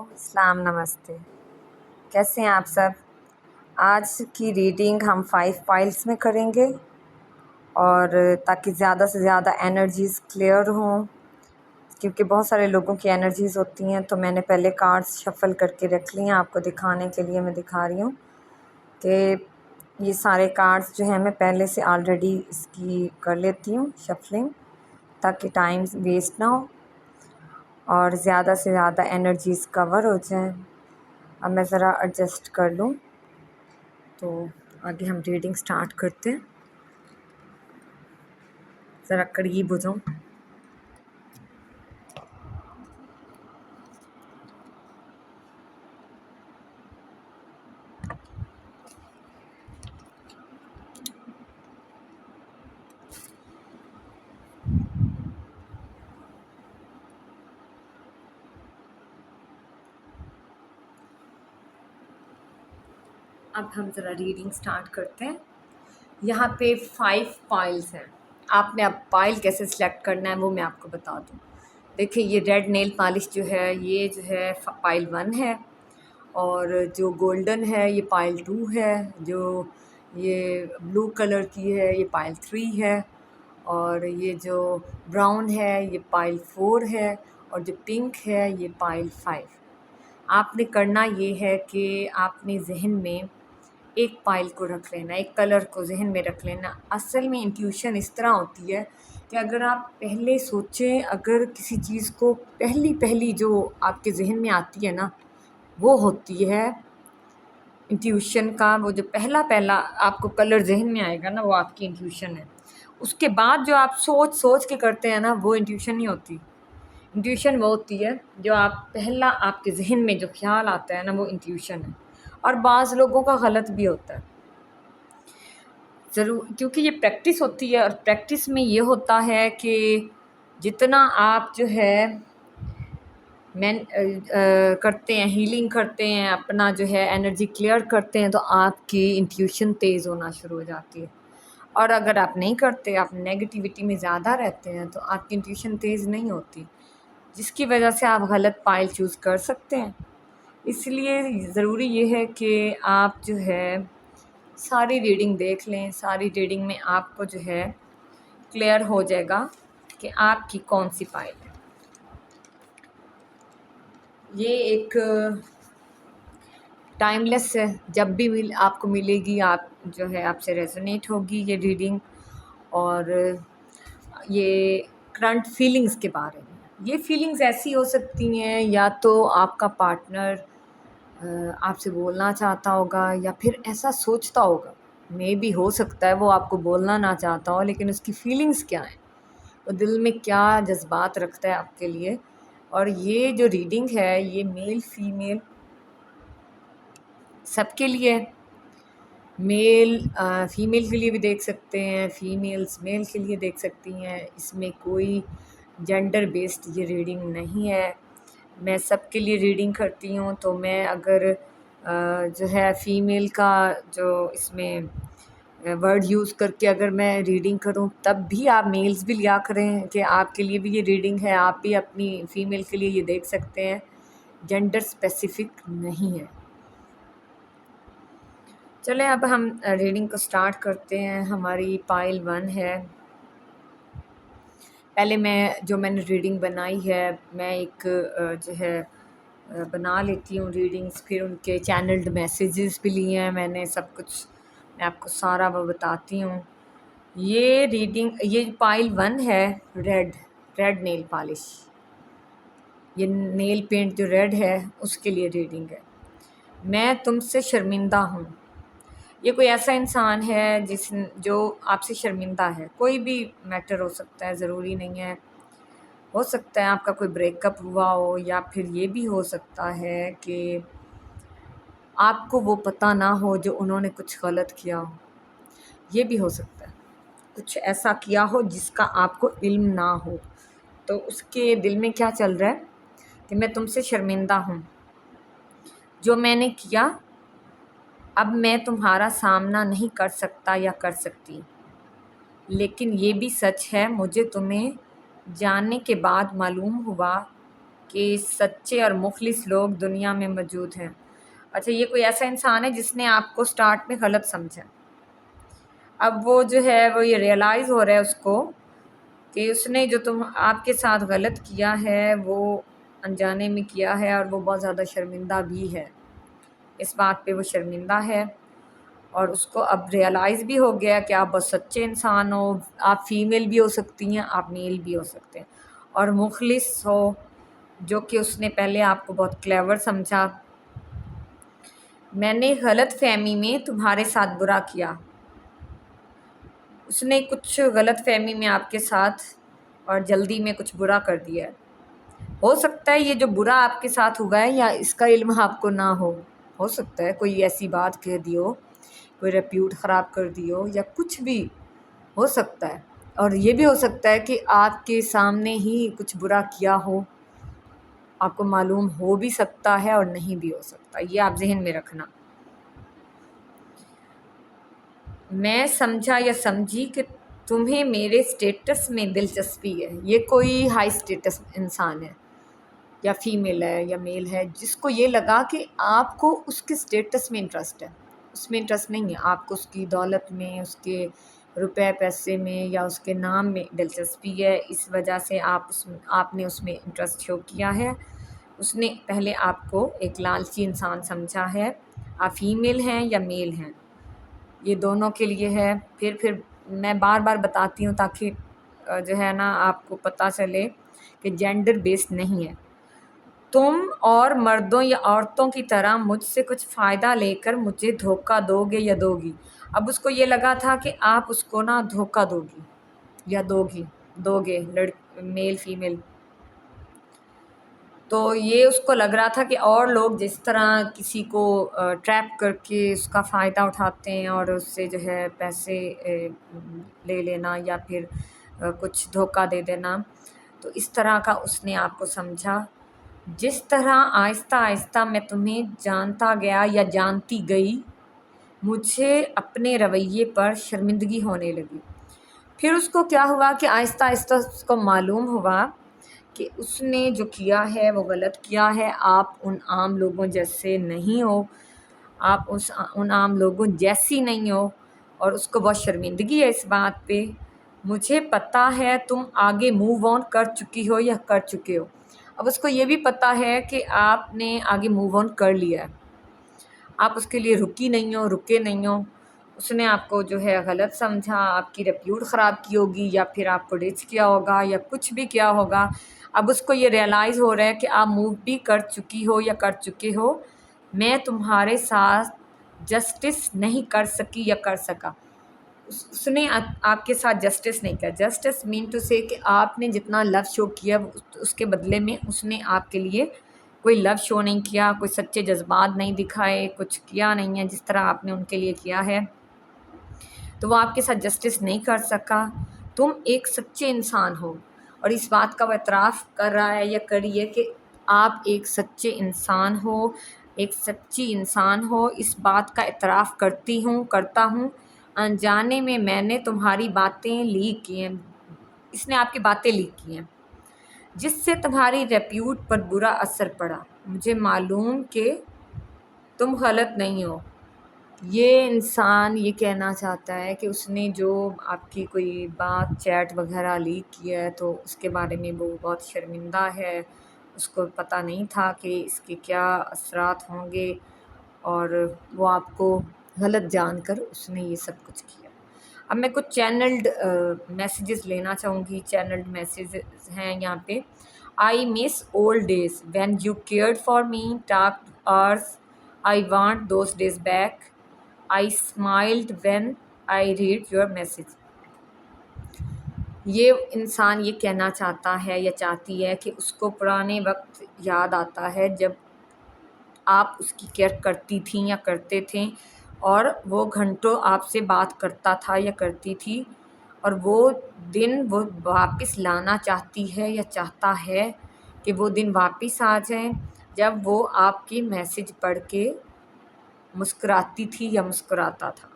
सलाम, नमस्ते। कैसे हैं आप सब? आज की रीडिंग हम 5 फाइल्स में करेंगे और ताकि ज़्यादा से ज़्यादा एनर्जीज़ क्लियर हों, क्योंकि बहुत सारे लोगों की एनर्जीज़ होती हैं। तो मैंने पहले कार्ड्स शफ़ल करके रख लिए हैं, आपको दिखाने के लिए मैं दिखा रही हूँ कि ये सारे कार्ड्स जो हैं मैं पहले से ऑलरेडी इसकी कर लेती हूँ शफ़लिंग, ताकि टाइम वेस्ट ना हो और ज़्यादा से ज़्यादा एनर्जीज़ कवर हो जाएं। अब मैं ज़रा एडजस्ट कर लूँ तो आगे हम रीडिंग स्टार्ट करते हैं। ज़रा करीब हो जाऊँ। अब हम ज़रा रीडिंग स्टार्ट करते हैं। यहाँ पे 5 पाइल्स हैं। आपने अब पाइल कैसे सिलेक्ट करना है वो मैं आपको बता दूँ। देखिए, ये रेड नेल पॉलिश जो है ये जो है पाइल 1 है, और जो गोल्डन है ये पाइल 2 है, जो ये ब्लू कलर की है ये पाइल 3 है, और ये जो ब्राउन है ये पाइल 4 है, और जो पिंक है ये पाइल 5। आपने करना ये है कि आपने जहन में एक पाइल को रख लेना, एक कलर को जहन में रख लेना। असल में इंट्यूशन इस तरह होती है कि अगर आप पहले सोचें, अगर किसी चीज़ को पहली जो आपके जहन में आती है ना, वो होती है इंट्यूशन का। वो जो पहला आपको कलर जहन में आएगा ना, वो आपकी इंट्यूशन है। उसके बाद जो आप सोच के करते हैं ना, वो इंट्यूशन नहीं होती। इंट्यूशन वो होती है जो आप पहला आपके जहन में जो ख्याल आता है ना, वो इंट्यूशन है। और बाज़ लोगों का गलत भी होता है ज़रूर, क्योंकि ये प्रैक्टिस होती है, और प्रैक्टिस में ये होता है कि जितना आप जो है करते हैं, हीलिंग करते हैं, अपना जो है एनर्जी क्लियर करते हैं, तो आपकी इंट्यूशन तेज़ होना शुरू हो जाती है। और अगर आप नहीं करते, आप नेगेटिविटी में ज़्यादा रहते हैं, तो आपकी इंट्यूशन तेज़ नहीं होती, जिसकी वजह से आप गलत पाइल चूज़ कर सकते हैं। इसलिए ज़रूरी ये है कि आप जो है सारी रीडिंग देख लें। सारी रीडिंग में आपको जो है क्लियर हो जाएगा कि आपकी कौन सी पाइल है। ये एक टाइमलेस है, जब भी आपको मिलेगी, आप जो है आपसे रेजोनेट होगी ये रीडिंग। और ये करंट फीलिंग्स के बारे में, ये फीलिंग्स ऐसी हो सकती हैं, या तो आपका पार्टनर आपसे बोलना चाहता होगा, या फिर ऐसा सोचता होगा। मे भी हो सकता है वो आपको बोलना ना चाहता हो, लेकिन उसकी फीलिंग्स क्या हैं, वो दिल में क्या जज्बात रखता है आपके लिए। और ये जो रीडिंग है ये मेल फीमेल सबके लिए है। मेल फीमेल के लिए भी देख सकते हैं, फीमेल्स मेल के लिए देख सकती हैं। इसमें कोई जेंडर बेस्ड ये रीडिंग नहीं है। मैं सबके लिए रीडिंग करती हूँ, तो मैं अगर जो है फ़ीमेल का जो इसमें वर्ड यूज़ करके अगर मैं रीडिंग करूँ, तब भी आप मेल्स भी लिया करें कि आपके लिए भी ये रीडिंग है, आप भी अपनी फ़ीमेल के लिए ये देख सकते हैं। जेंडर स्पेसिफ़िक नहीं है। चलें अब हम रीडिंग को स्टार्ट करते हैं। हमारी पाइल 1 है। पहले मैंने रीडिंग बनाई है, मैं एक जो है बना लेती हूँ रीडिंग्स, फिर उनके चैनल्ड मैसेजेस भी लिए हैं मैंने, सब कुछ मैं आपको सारा वो बताती हूँ। ये रीडिंग, ये पाइल 1 है, रेड नेल पॉलिश, ये नेल पेंट जो रेड है उसके लिए रीडिंग है। मैं तुमसे शर्मिंदा हूँ। ये कोई ऐसा इंसान है जो आपसे शर्मिंदा है। कोई भी मैटर हो सकता है, ज़रूरी नहीं है। हो सकता है आपका कोई ब्रेकअप हुआ हो, या फिर ये भी हो सकता है कि आपको वो पता ना हो जो उन्होंने कुछ गलत किया हो। ये भी हो सकता है कुछ ऐसा किया हो जिसका आपको इल्म ना हो। तो उसके दिल में क्या चल रहा है कि मैं तुमसे शर्मिंदा हूँ, जो मैंने किया अब मैं तुम्हारा सामना नहीं कर सकता या कर सकती। लेकिन ये भी सच है, मुझे तुम्हें जानने के बाद मालूम हुआ कि सच्चे और मुखलिस लोग दुनिया में मौजूद हैं। अच्छा, ये कोई ऐसा इंसान है जिसने आपको स्टार्ट में गलत समझा, अब वो जो है वो ये रियलाइज़ हो रहा है उसको कि उसने जो तुम आपके साथ गलत किया है वो अनजाने में किया है, और वो बहुत ज़्यादा शर्मिंदा भी है। इस बात पे वो शर्मिंदा है, और उसको अब रियलाइज़ भी हो गया कि आप बहुत सच्चे इंसान हो। आप फ़ीमेल भी हो सकती हैं, आप मेल भी हो सकते हैं, और मुखलिस हो, जो कि उसने पहले आपको बहुत क्लेवर समझा। मैंने गलत फ़हमी में तुम्हारे साथ बुरा किया, उसने कुछ गलत फ़हमी में आपके साथ और जल्दी में कुछ बुरा कर दिया है। हो सकता है ये जो बुरा आपके साथ हुआ है या इसका इल्म आपको ना हो सकता है कोई ऐसी बात कह दी हो, कोई रेप्यूट ख़राब कर दी हो, या कुछ भी हो सकता है। और ये भी हो सकता है कि आपके सामने ही कुछ बुरा किया हो, आपको मालूम हो भी सकता है और नहीं भी हो सकता। ये आप जहन में रखना। मैं समझा या समझी कि तुम्हें मेरे स्टेटस में दिलचस्पी है। ये कोई हाई स्टेटस इंसान है, या फीमेल है या मेल है, जिसको ये लगा कि आपको उसके स्टेटस में इंटरेस्ट है। उसमें इंटरेस्ट नहीं है, आपको उसकी दौलत में, उसके रुपए पैसे में या उसके नाम में दिलचस्पी है। इस वजह से आपने उसमें इंटरेस्ट शो किया है। उसने पहले आपको एक लालची इंसान समझा है। आप फीमेल हैं या मेल हैं, ये दोनों के लिए है। फिर मैं बार बार बताती हूँ ताकि जो है ना आपको पता चले कि जेंडर बेस्ड नहीं है। तुम और मर्दों या औरतों की तरह मुझसे कुछ फ़ायदा लेकर मुझे धोखा दोगे या दोगी। अब उसको ये लगा था कि आप उसको ना धोखा दोगी या दोगे, मेल फीमेल। तो ये उसको लग रहा था कि और लोग जिस तरह किसी को ट्रैप करके उसका फ़ायदा उठाते हैं और उससे जो है पैसे ले लेना या फिर कुछ धोखा दे देना, तो इस तरह का उसने आपको समझा। जिस तरह आहिस्ता आहिस्ता मैं तुम्हें जानता गया या जानती गई, मुझे अपने रवैये पर शर्मिंदगी होने लगी। फिर उसको क्या हुआ कि आहिस्ता आहिस्ता उसको मालूम हुआ कि उसने जो किया है वो गलत किया है। आप उन आम लोगों जैसे नहीं हो, आप उन आम लोगों जैसी नहीं हो, और उसको बहुत शर्मिंदगी है इस बात पे। मुझे पता है तुम आगे मूव ऑन कर चुकी हो या कर चुके हो। अब उसको ये भी पता है कि आपने आगे मूव ऑन कर लिया है, आप उसके लिए रुकी नहीं हो, रुके नहीं हो। उसने आपको जो है गलत समझा, आपकी रेप्यूट ख़राब की होगी, या फिर आपको डिच किया होगा, या कुछ भी किया होगा। अब उसको ये रियलाइज़ हो रहा है कि आप मूव भी कर चुकी हो या कर चुके हो। मैं तुम्हारे साथ जस्टिस नहीं कर सकी या कर सका। उसने आपके साथ जस्टिस नहीं किया। जस्टिस मीन टू से कि आपने जितना लव शो किया उसके बदले में उसने आपके लिए कोई लव शो नहीं किया, कोई सच्चे जज्बात नहीं दिखाए, कुछ किया नहीं है जिस तरह आपने उनके लिए किया है। तो वो आपके साथ जस्टिस नहीं कर सका। तुम एक सच्चे इंसान हो, और इस बात का वो एतराफ़ कर रहा है या कर रही है कि आप एक सच्चे इंसान हो, एक सच्ची इंसान हो। इस बात का एतराफ़ करता हूँ। अनजाने में मैंने तुम्हारी बातें लीक की हैं, इसने आपकी बातें लीक की हैं, जिससे तुम्हारी रेप्यूट पर बुरा असर पड़ा। मुझे मालूम कि तुम गलत नहीं हो। ये इंसान ये कहना चाहता है कि उसने जो आपकी कोई बात चैट वगैरह लीक किया है तो उसके बारे में वो बहुत शर्मिंदा है। उसको पता नहीं था कि इसके क्या असरात होंगे, और वो आपको गलत जानकर उसने ये सब कुछ किया। अब मैं कुछ चैनल्ड मैसेजेस लेना चाहूँगी। चैनल्ड मैसेजेस हैं यहाँ पे। I miss old days when you cared for me, talk hours, I want those days back, I smiled when I read your message. ये इंसान ये कहना चाहता है या चाहती है कि उसको पुराने वक्त याद आता है जब आप उसकी केयर करती थी या करते थे, और वो घंटों आपसे बात करता था या करती थी, और वो दिन वो वापस लाना चाहती है या चाहता है कि वो दिन वापस आ जाएं जब वो आपकी मैसेज पढ़ के मुस्कुराती थी या मुस्कुराता था।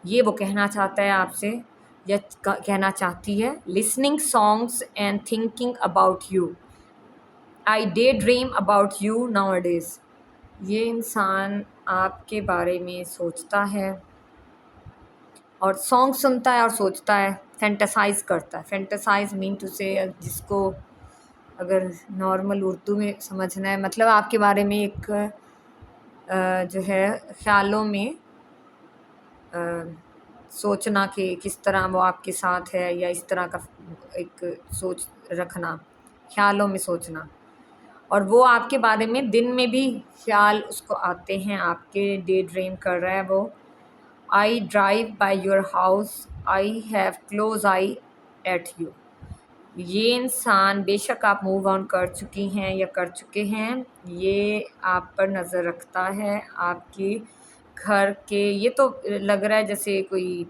ये वो कहना चाहता है आपसे या कहना चाहती है। Listening songs and thinking about you, I day dream about you now days. ये इंसान आपके बारे में सोचता है और सॉन्ग सुनता है और सोचता है, फैंटेसाइज करता है। फैंटेसाइज मीन टू से, जिसको अगर नॉर्मल उर्दू में समझना है, मतलब आपके बारे में एक जो है ख्यालों में सोचना कि किस तरह वो आपके साथ है, या इस तरह का एक सोच रखना, ख्यालों में सोचना। और वो आपके बारे में दिन में भी ख्याल उसको आते हैं, आपके डे ड्रीम कर रहा है वो। I drive by your house, I have close eye at you. ये इंसान, बेशक आप मूव ऑन कर चुकी हैं या कर चुके हैं, ये आप पर नज़र रखता है, आपके घर के। ये तो लग रहा है जैसे कोई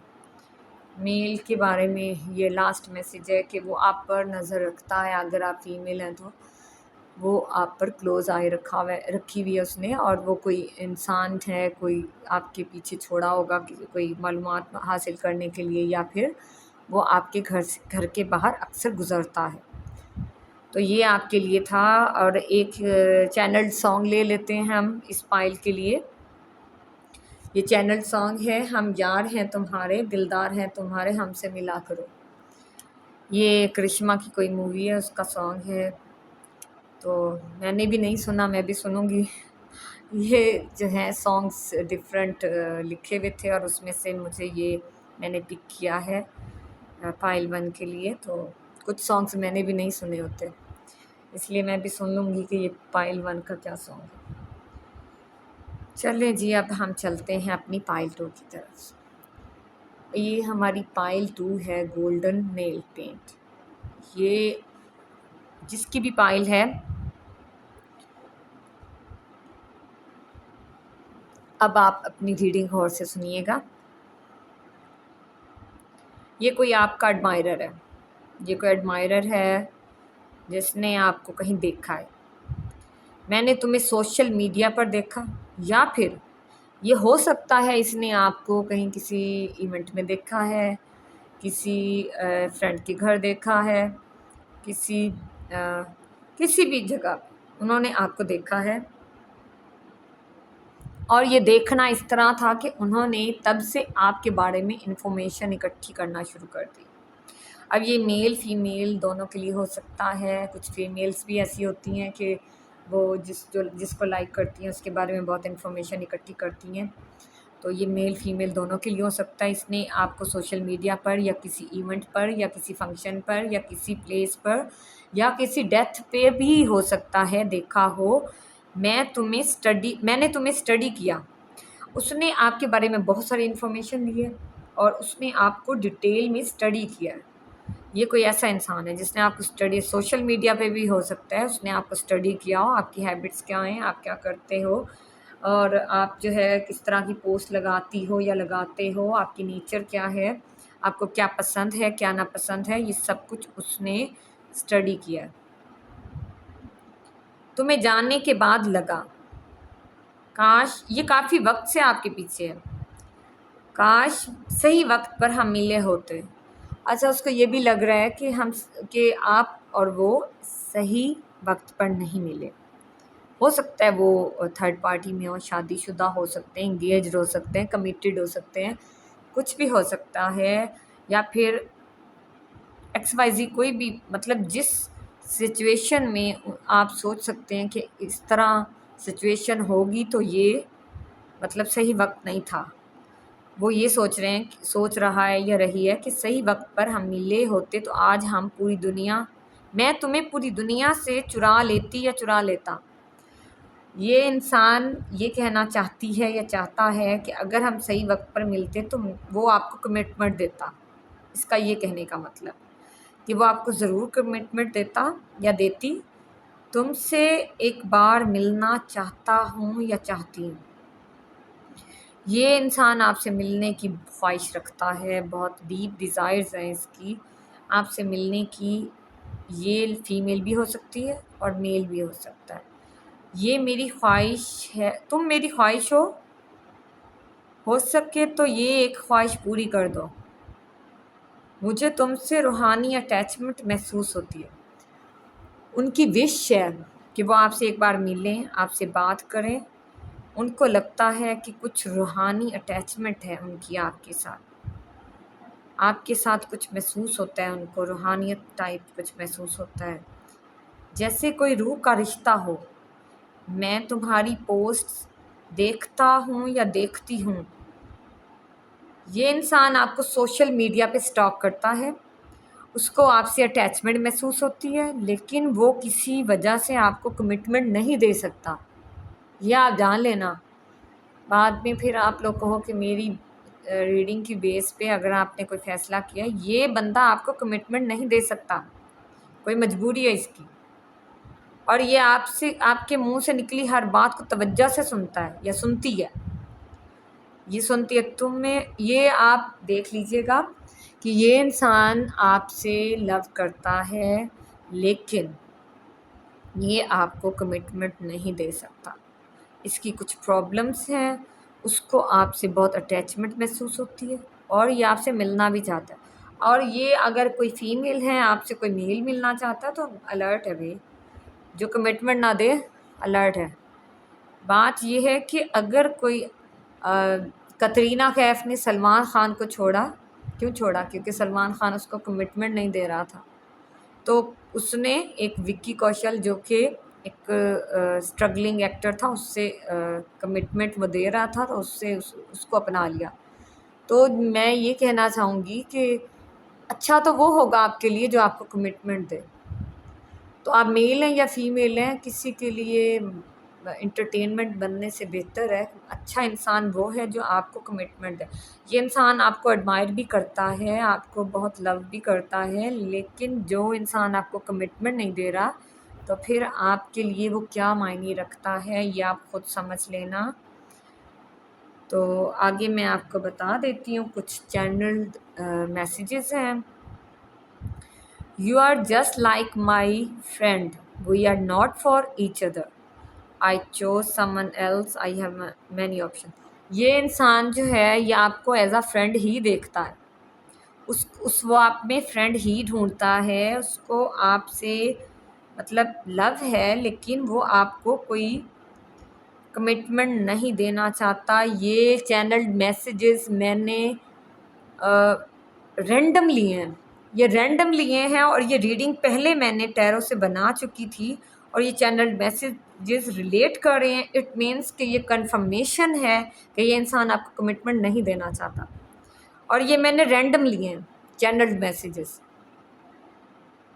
मेल के बारे में ये लास्ट मैसेज है कि वो आप पर नज़र रखता है। अगर आप फीमेल हैं तो वो आप पर क्लोज़ आई रखी हुई है उसने, और वो कोई इंसान है, कोई आपके पीछे छोड़ा होगा कि कोई मालूमात हासिल करने के लिए, या फिर वो आपके घर के बाहर अक्सर गुज़रता है। तो ये आपके लिए था। और एक चैनल सॉन्ग ले लेते हैं हम इस पाइल के लिए। ये चैनल सॉन्ग है, हम यार हैं तुम्हारे, दिलदार हैं तुम्हारे, हमसे मिला करो। ये करिश्मा की कोई मूवी है, उसका सॉन्ग है। तो मैंने भी नहीं सुना, मैं भी सुनूंगी। ये जो है सॉन्ग्स डिफरेंट लिखे हुए थे, और उसमें से मुझे ये मैंने पिक किया है पाइल 1 के लिए। तो कुछ सॉन्ग्स मैंने भी नहीं सुने होते, इसलिए मैं भी सुन लूँगी कि ये पाइल 1 का क्या सॉन्ग है। चलें जी, अब हम चलते हैं अपनी पाइल 2 की तरफ। ये हमारी पाइल 2 है, गोल्डन नेल पेंट। ये जिसकी भी पाइल है, अब आप अपनी रीडिंग गौर से सुनिएगा। ये कोई आपका एडमायरर है, ये कोई एडमायरर है जिसने आपको कहीं देखा है। मैंने तुम्हें सोशल मीडिया पर देखा, या फिर ये हो सकता है इसने आपको कहीं किसी इवेंट में देखा है, किसी फ्रेंड के घर देखा है, किसी भी जगह उन्होंने आपको देखा है। और ये देखना इस तरह था कि उन्होंने तब से आपके बारे में इंफॉर्मेशन इकट्ठी करना शुरू कर दी। अब ये मेल फीमेल दोनों के लिए हो सकता है। कुछ फीमेल्स भी ऐसी होती हैं कि वो जिसको लाइक करती हैं उसके बारे में बहुत इन्फॉर्मेशन इकट्ठी करती हैं। तो ये मेल फीमेल दोनों के लिए हो सकता है। इसने आपको सोशल मीडिया पर, या किसी इवेंट पर, या किसी फंक्शन पर, या किसी प्लेस पर, या किसी डेथ पे भी हो सकता है देखा हो। मैंने तुम्हें स्टडी किया। उसने आपके बारे में बहुत सारी इन्फॉर्मेशन दी है, और उसने आपको डिटेल में स्टडी किया है। ये कोई ऐसा इंसान है जिसने आपको स्टडी, सोशल मीडिया पे भी हो सकता है, उसने आपको स्टडी किया हो, आपकी हैबिट्स क्या हैं, आप क्या करते हो, और आप जो है किस तरह की पोस्ट लगाती हो या लगाते हो, आपकी नेचर क्या है, आपको क्या पसंद है क्या नापसंद है, ये सब कुछ उसने स्टडी किया है। तुम्हें जानने के बाद लगा काश, ये काफ़ी वक्त से आपके पीछे है, काश सही वक्त पर हम मिले होते। अच्छा, उसको ये भी लग रहा है कि आप और वो सही वक्त पर नहीं मिले। हो सकता है वो थर्ड पार्टी में हो, शादीशुदा हो सकते हैं, एंगेज्ड हो सकते हैं, कमिटेड हो सकते हैं, कुछ भी हो सकता है। या फिर XYZ कोई भी, मतलब जिस सिचुएशन में आप सोच सकते हैं कि इस तरह सिचुएशन होगी, तो ये मतलब सही वक्त नहीं था। वो ये सोच रहा है या रही है कि सही वक्त पर हम मिले होते तो आज हम मैं तुम्हें पूरी दुनिया से चुरा लेती या चुरा लेता। ये इंसान ये कहना चाहती है या चाहता है कि अगर हम सही वक्त पर मिलते तो वो आपको कमिटमेंट देता। इसका ये कहने का मतलब कि वो आपको ज़रूर कमिटमेंट देता या देती। तुमसे एक बार मिलना चाहता हूँ या चाहती हूँ। ये इंसान आपसे मिलने की ख्वाहिश रखता है, बहुत डीप डिज़ायर्स हैं इसकी आपसे मिलने की। ये फीमेल भी हो सकती है और मेल भी हो सकता है। ये मेरी ख्वाहिश है, तुम मेरी ख्वाहिश हो सके तो ये एक ख्वाहिश पूरी कर दो। मुझे तुमसे रूहानी अटैचमेंट महसूस होती है। उनकी विश है कि वो आपसे एक बार मिलें, आपसे बात करें। उनको लगता है कि कुछ रूहानी अटैचमेंट है उनकी आपके साथ कुछ महसूस होता है, उनको रूहानियत टाइप कुछ महसूस होता है, जैसे कोई रूह का रिश्ता हो। मैं तुम्हारी पोस्ट्स देखता हूँ या देखती हूँ। ये इंसान आपको सोशल मीडिया पे स्टॉक करता है, उसको आपसे अटैचमेंट महसूस होती है, लेकिन वो किसी वजह से आपको कमिटमेंट नहीं दे सकता। यह आप जान लेना। बाद में फिर आप लोग कहो कि मेरी रीडिंग की बेस पे अगर आपने कोई फ़ैसला किया, ये बंदा आपको कमिटमेंट नहीं दे सकता, कोई मजबूरी है इसकी। और ये आपसे, आपके मुंह से निकली हर बात को तवज्जो से सुनता है या सुनती है। ये सुनती है तुम्हें। ये आप देख लीजिएगा कि ये इंसान आपसे लव करता है, लेकिन ये आपको कमिटमेंट नहीं दे सकता। इसकी कुछ प्रॉब्लम्स हैं, उसको आपसे बहुत अटैचमेंट महसूस होती है और ये आपसे मिलना भी चाहता है। और ये अगर कोई फ़ीमेल है, आपसे कोई मेल मिलना चाहता है तो अलर्ट है भाई, जो कमिटमेंट ना दे अलर्ट है। बात ये है कि अगर कोई कतरीना कैफ ने सलमान ख़ान को छोड़ा, क्यों छोड़ा? क्योंकि सलमान ख़ान उसको कमिटमेंट नहीं दे रहा था। तो उसने एक विक्की कौशल, जो कि एक स्ट्रगलिंग एक्टर था, उससे कमिटमेंट वो दे रहा था, तो उससे उसको अपना लिया। तो मैं ये कहना चाहूँगी कि अच्छा तो वो होगा आपके लिए जो आपको कमिटमेंट दे। तो आप मेल हैं या फ़ीमेल हैं, किसी के लिए एंटरटेनमेंट बनने से बेहतर है अच्छा इंसान वो है जो आपको कमिटमेंट है। ये इंसान आपको एडमायर भी करता है, आपको बहुत लव भी करता है, लेकिन जो इंसान आपको कमिटमेंट नहीं दे रहा, तो फिर आपके लिए वो क्या मायने रखता है ये आप खुद समझ लेना। तो आगे मैं आपको बता देती हूँ, कुछ चैनल्ड मैसेजेस हैं। You are just like my friend. We are not for each other. I chose someone else. I have many options. ये इंसान जो है ये आपको एज अ फ्रेंड ही देखता है, उस वो आप में फ्रेंड ही ढूंढता है, उसको आपसे मतलब लव है, लेकिन वो आपको कोई कमिटमेंट नहीं देना चाहता। ये चैनल्ड मैसेजेस मैंने रैंडम लिए हैं, ये रैंडम लिए हैं और ये रीडिंग पहले मैंने टैरो से बना चुकी थी और ये चैनल मैसेजेस रिलेट कर रहे हैं। इट मीन्स कि ये कंफर्मेशन है कि ये इंसान आपको कमिटमेंट नहीं देना चाहता और ये मैंने रैंडम लिए हैं channelled messages.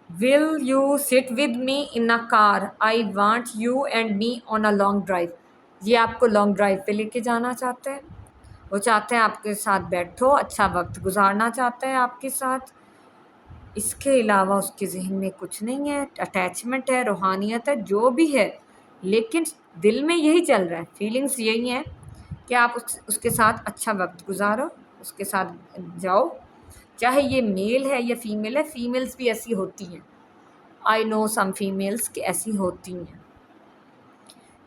Will you sit with me in a car, I want you and me on a long drive. ये आपको लॉन्ग ड्राइव पे लेके जाना चाहते हैं, वो चाहते हैं आपके साथ बैठो, अच्छा वक्त गुजारना चाहते हैं आपके साथ। इसके अलावा उसके ज़हन में कुछ नहीं है, अटैचमेंट है, रूहानियत है, जो भी है, लेकिन दिल में यही चल रहा है, फीलिंग्स यही हैं कि आप उसके साथ अच्छा वक्त गुजारो, उसके साथ जाओ, चाहे ये मेल है या फ़ीमेल है। फ़ीमेल्स भी ऐसी होती हैं, आई नो सम फीमेल्स कि ऐसी होती हैं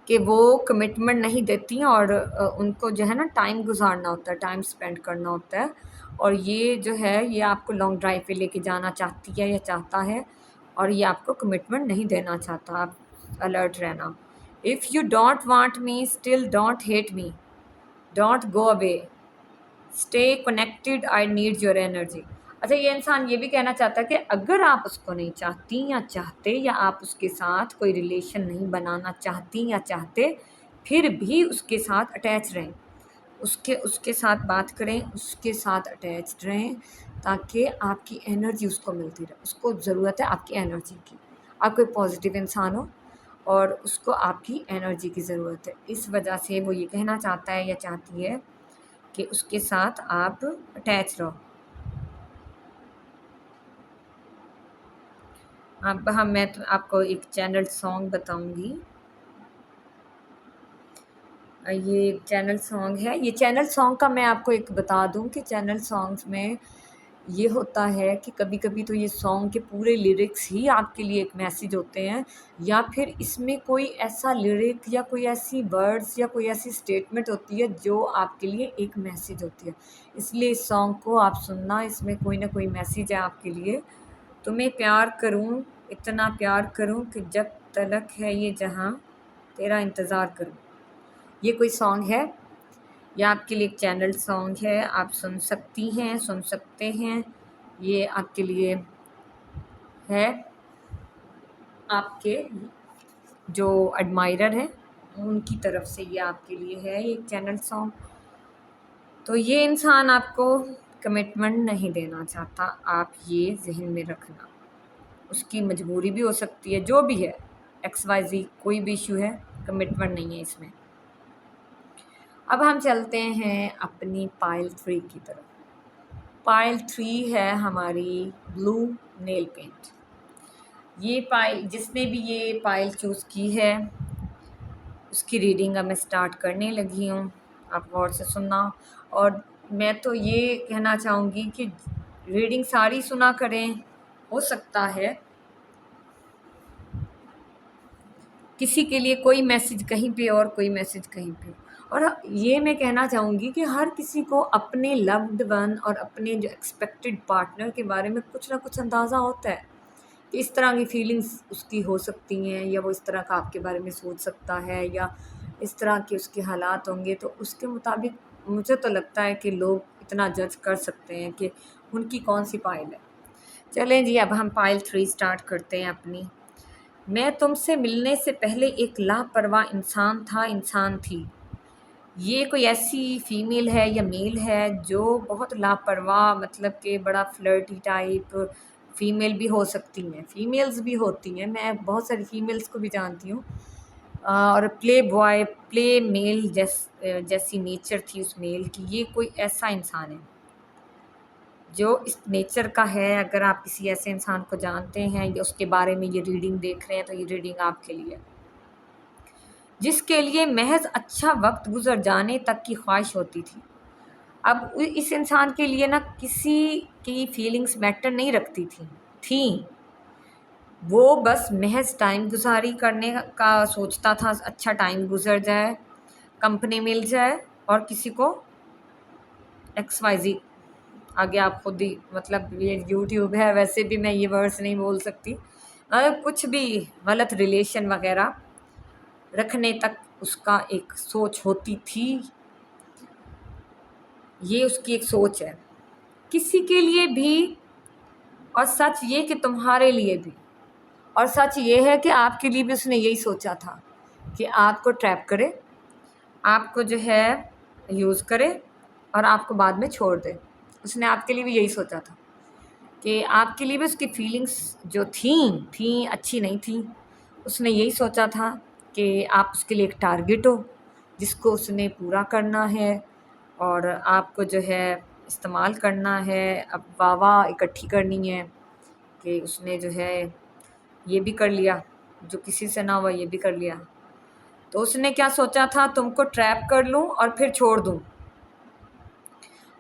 कि वो कमिटमेंट नहीं देती हैं और उनको जो है ना टाइम गुजारना होता है, टाइम स्पेंड करना होता है। और ये जो है ये आपको लॉन्ग ड्राइव पे लेके जाना चाहती है या चाहता है और ये आपको कमिटमेंट नहीं देना चाहता। आप अलर्ट रहना। If you don't want me still don't hate me, don't go away, stay connected, I need your energy. अच्छा, ये इंसान ये भी कहना चाहता है कि अगर आप उसको नहीं चाहती या चाहते, या आप उसके साथ कोई रिलेशन नहीं बनाना चाहती या चाहते, फिर भी उसके साथ अटैच रहें, उसके साथ बात करें, उसके साथ अटैच्ड रहें, ताकि आपकी एनर्जी उसको मिलती रहे। उसको ज़रूरत है आपकी एनर्जी की। आप कोई पॉजिटिव इंसान हो और उसको आपकी एनर्जी की ज़रूरत है। इस वजह से वो ये कहना चाहता है या चाहती है कि उसके साथ आप अटैच रहो। अब मैं तो आपको एक चैनल सॉन्ग बताऊंगी। ये चैनल सॉन्ग है। ये चैनल सॉन्ग का मैं आपको एक बता दूं कि चैनल सॉन्ग्स में ये होता है कि कभी-कभी तो ये सॉन्ग के पूरे लिरिक्स ही आपके लिए एक मैसेज होते हैं, या फिर इसमें कोई ऐसा लिरिक या कोई ऐसी वर्ड्स या कोई ऐसी स्टेटमेंट होती है जो आपके लिए एक मैसेज होती है। इसलिए इस सॉन्ग को आप सुनना, इसमें कोई ना कोई मैसेज है आपके लिए। तुम्हें प्यार करूं, इतना प्यार करूं कि जब तलक है ये जहाँ, तेरा इंतज़ार करूँ। ये कोई सॉन्ग है, ये आपके लिए एक चैनल सॉन्ग है, आप सुन सकती हैं, सुन सकते हैं। ये आपके लिए है, आपके जो एडमायरर हैं उनकी तरफ से ये आपके लिए है एक चैनल सॉन्ग। तो ये इंसान आपको कमिटमेंट नहीं देना चाहता, आप ये ज़हन में रखना। उसकी मजबूरी भी हो सकती है, जो भी है, XYZ कोई भी इशू है, कमिटमेंट नहीं है इसमें। अब हम चलते हैं अपनी पाइल 3 की तरफ। पाइल 3 है हमारी ब्लू नेल पेंट। ये पाइल, जिसने भी ये पाइल चूज़ की है उसकी रीडिंग अब मैं स्टार्ट करने लगी हूँ, आप गौर से सुनना। और मैं तो ये कहना चाहूँगी कि रीडिंग सारी सुना करें, हो सकता है किसी के लिए कोई मैसेज कहीं पे और कोई मैसेज कहीं पे। और ये मैं कहना चाहूँगी कि हर किसी को अपने लव्ड वन और अपने जो एक्सपेक्टेड पार्टनर के बारे में कुछ ना कुछ अंदाज़ा होता है कि इस तरह की फीलिंग्स उसकी हो सकती हैं, या वो इस तरह का आपके बारे में सोच सकता है, या इस तरह के उसके हालात होंगे। तो उसके मुताबिक मुझे तो लगता है कि लोग इतना जज कर सकते हैं कि उनकी कौन सी पाइल है। चलें जी, अब हम पाइल 3 स्टार्ट करते हैं अपनी। मैं तुमसे मिलने से पहले एक लापरवाह इंसान था, इंसान थी। ये कोई ऐसी फ़ीमेल है या मेल है जो बहुत लापरवाह, मतलब कि बड़ा फ्लर्टी टाइप फ़ीमेल भी हो सकती हैं, फ़ीमेल्स भी होती हैं, मैं बहुत सारी फ़ीमेल्स को भी जानती हूँ। और प्ले बॉय, प्ले मेल जैसी नेचर थी उस मेल की। ये कोई ऐसा इंसान है जो इस नेचर का है। अगर आप किसी ऐसे इंसान को जानते हैं या उसके बारे में ये रीडिंग देख रहे हैं, तो ये रीडिंग आपके लिए, जिसके लिए महज अच्छा वक्त गुजर जाने तक की ख्वाहिश होती थी। अब इस इंसान के लिए ना किसी की फीलिंग्स मैटर नहीं रखती थी वो बस महज टाइम गुजारी करने का सोचता था, अच्छा टाइम गुजर जाए, कंपनी मिल जाए, और किसी को XYZ, आगे आप खुद ही, मतलब ये यूट्यूब है, वैसे भी मैं ये वर्ड्स नहीं बोल सकती, कुछ भी गलत रिलेशन वगैरह रखने तक उसका एक सोच होती थी। ये उसकी एक सोच है किसी के लिए भी, और सच ये कि तुम्हारे लिए भी, और सच ये है कि आपके लिए भी उसने यही सोचा था कि आपको ट्रैप करे, आपको जो है यूज़ करे और आपको बाद में छोड़ दे। उसने आपके लिए भी यही सोचा था कि आपके लिए भी उसकी फीलिंग्स जो थी अच्छी नहीं थी। उसने यही सोचा था कि आप उसके लिए एक टारगेट हो जिसको उसने पूरा करना है, और आपको जो है इस्तेमाल करना है, अब वाह इकट्ठी करनी है कि उसने जो है ये भी कर लिया, जो किसी से ना हुआ ये भी कर लिया। तो उसने क्या सोचा था, तुमको ट्रैप कर लूँ और फिर छोड़ दूँ।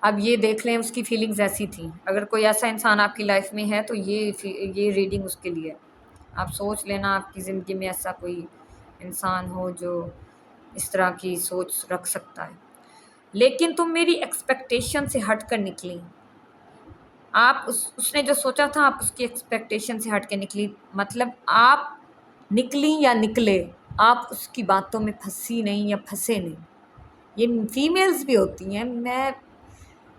अब ये देख लें उसकी फीलिंग्स ऐसी थी। अगर कोई ऐसा इंसान आपकी लाइफ में है तो ये रीडिंग उसके लिए है। आप सोच लेना आपकी ज़िंदगी में ऐसा कोई इंसान हो जो इस तरह की सोच रख सकता है। लेकिन तुम मेरी एक्सपेक्टेशन से हट कर निकली। आप उसने जो सोचा था आप उसकी एक्सपेक्टेशन से हट के निकली, मतलब आप निकली या निकले, आप उसकी बातों में फंसी नहीं या फंसे नहीं। ये फीमेल्स भी होती हैं, मैं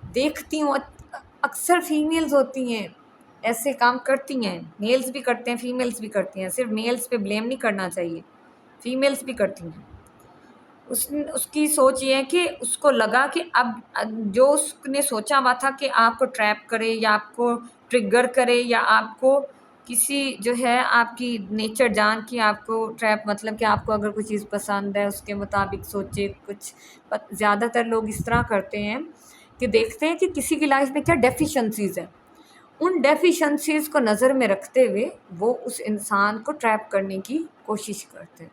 देखती हूँ, अक्सर फीमेल्स होती हैं ऐसे काम करती हैं। मेल्स भी करते हैं, फीमेल्स भी करती हैं, सिर्फ मेल्स पे ब्लेम नहीं करना चाहिए, फीमेल्स भी करती हैं। उसकी सोच ये है कि उसको लगा कि अब जो उसने सोचा हुआ था कि आपको ट्रैप करे या आपको ट्रिगर करे या आपको किसी जो है आपकी नेचर जान के आपको ट्रैप, मतलब कि आपको अगर कोई चीज़ पसंद है उसके मुताबिक सोचे कुछ। ज़्यादातर लोग इस तरह करते हैं कि देखते हैं कि किसी की लाइफ में क्या डेफिशिएंसीज़ है, उन डेफिशिएंसीज़ को नज़र में रखते हुए वो उस इंसान को ट्रैप करने की कोशिश करते हैं।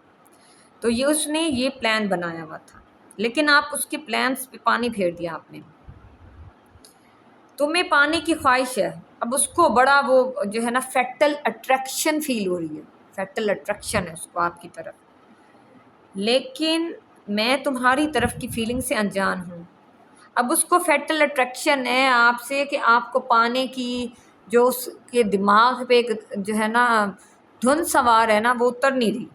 तो ये उसने ये प्लान बनाया हुआ था, लेकिन आप उसके प्लान्स पे पानी फेर दिया आपने। तुम्हें पाने की ख्वाहिश है, अब उसको बड़ा वो जो है ना फैटल अट्रैक्शन फील हो रही है, फैटल अट्रैक्शन है उसको आपकी तरफ। लेकिन मैं तुम्हारी तरफ की फीलिंग से अनजान हूँ। अब उसको फैटल अट्रैक्शन है आपसे कि आपको पाने की, जो उसके दिमाग पे एक जो है ना धुन सवार है ना, वो उतर नहीं रही।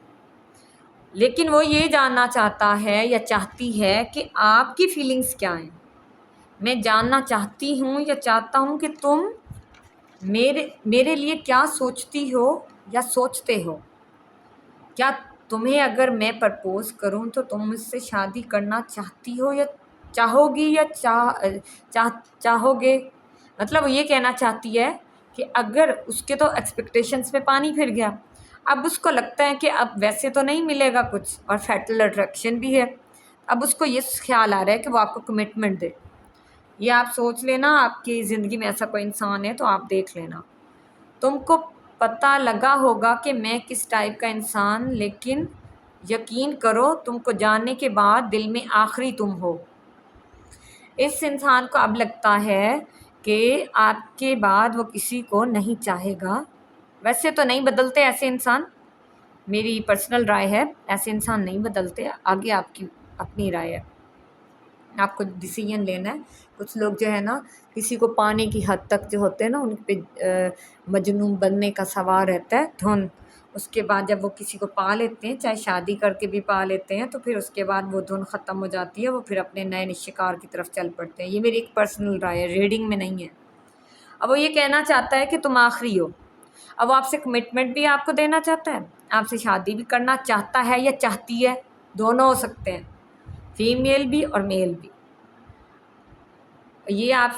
लेकिन वो ये जानना चाहता है या चाहती है कि आपकी फीलिंग्स क्या हैं। मैं जानना चाहती हूँ या चाहता हूँ कि तुम मेरे लिए क्या सोचती हो या सोचते हो। क्या तुम्हें अगर मैं प्रपोज करूं तो तुम मुझसे शादी करना चाहती हो या चाहोगी या चाहोगे। मतलब वो ये कहना चाहती है कि अगर उसके तो एक्सपेक्टेशंस में पानी फिर गया, अब उसको लगता है कि अब वैसे तो नहीं मिलेगा कुछ, और फैटल अट्रैक्शन भी है। अब उसको ये ख्याल आ रहा है कि वो आपको कमिटमेंट दे। ये आप सोच लेना, आपकी ज़िंदगी में ऐसा कोई इंसान है तो आप देख लेना। तुमको पता लगा होगा कि मैं किस टाइप का इंसान, लेकिन यकीन करो तुमको जानने के बाद दिल में आखिरी तुम हो। इस इंसान को अब लगता है कि आपके बाद वो किसी को नहीं चाहेगा। वैसे तो नहीं बदलते ऐसे इंसान, मेरी पर्सनल राय है, ऐसे इंसान नहीं बदलते। आगे आपकी अपनी राय है, आपको डिसीजन लेना है। कुछ लोग जो है ना, किसी को पाने की हद तक जो होते हैं ना, उन पे मजनून बनने का सवाल रहता है, धुन। उसके बाद जब वो किसी को पा लेते हैं, चाहे शादी करके भी पा लेते हैं, तो फिर उसके बाद वो धुन ख़त्म हो जाती है, वो फिर अपने नए शिकार की तरफ चल पड़ते हैं। ये मेरी एक पर्सनल राय है, रीडिंग में नहीं है। अब वो ये कहना चाहता है कि तुम आखिरी हो। अब वो आपसे कमिटमेंट भी आपको देना चाहता है, आपसे शादी भी करना चाहता है या चाहती है, दोनों हो सकते हैं, फीमेल भी और मेल भी। ये आप